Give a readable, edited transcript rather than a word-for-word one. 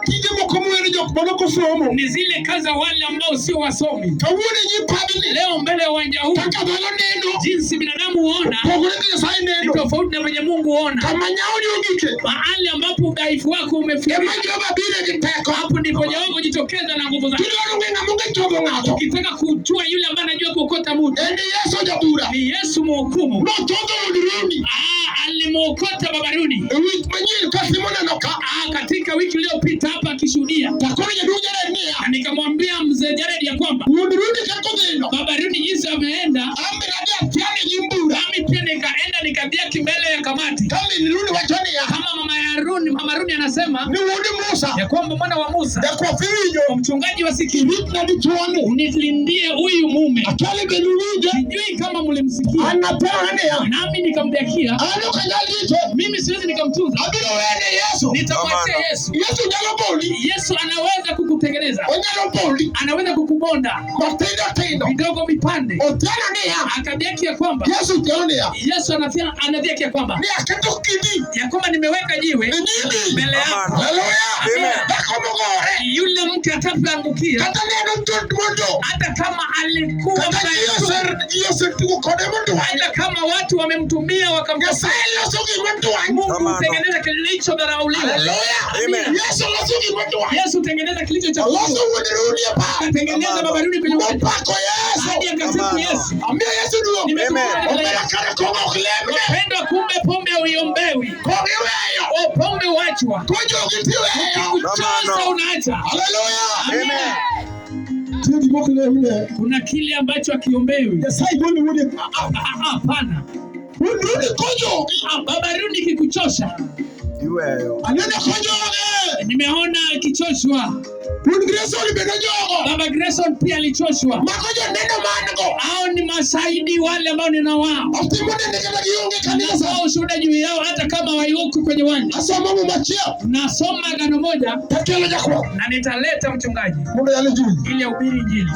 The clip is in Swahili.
tije mokomwe ni jokmanoko somo. Ni zile kazi wale ambao sio wasomi. Kawune nyipabili. Leo mbele ya uwanja huu. Takabalo neno. Jinsi binadamu huona. Pogore ni sai neno. Tofauti na venye Mungu huona. Kama nyao ni ugike. Mahali ambapo udhaifu wako umefika. Hapo ndipo Jehova jitokeza na nguvu zake. Ukitaka kujua yule ambaye anajua kuokota mtu. Ni Yesu mhukumu. Alimuokota Babaruni. Katika wiki iliyopita hapa akishuhudia. Nikamwambia mzee Jared ya kwamba Babaruni jinsi ameenda. Mimi pia nikaenda nikabiaki mbele ya kamati. Kama Mama Runi anasema ya kwamba mwana wa Musa mchungaji wa Sikiri unilindie huyu mume. Sijui kama mlimsikia. Nami nikamdakia. Mimi siwezi nikamtunza. Nitamwachia Yesu. Yesu anaweza kukutengeneza. Anaweza kukubonda vidogo vipande. Akadeki ya kwamba Yesu anadeki ya kwamba nimeweka jiwe mbele yako. Yule mke ataangukia hata kama alikuwa hata kama watu wamemtumia wakamkosa. Mungu tengeneza kilicho dharauliwa. Yesu tengeneza kilicho chafuliwa. Tengeneza Babaruni kwenye uwanja. Hadi akasifu Yesu. Pendwa, kumbe pombe uiombewi. Pombe uachwa. Kuchosa unaacha. Haleluya. Kuna kile ambacho akiombewi. Hapana. Babaruni kikuchosha. Nimeona kichoshwa. Baba Grayson pia alichoshwa. Hao ni mashahidi wale ambao nina wao. Nasoma ushuhuda juu yao hata kama wayuko kwenye uwanja. Nasoma agano moja na nitaleta mchungaji ili ahubiri Injili.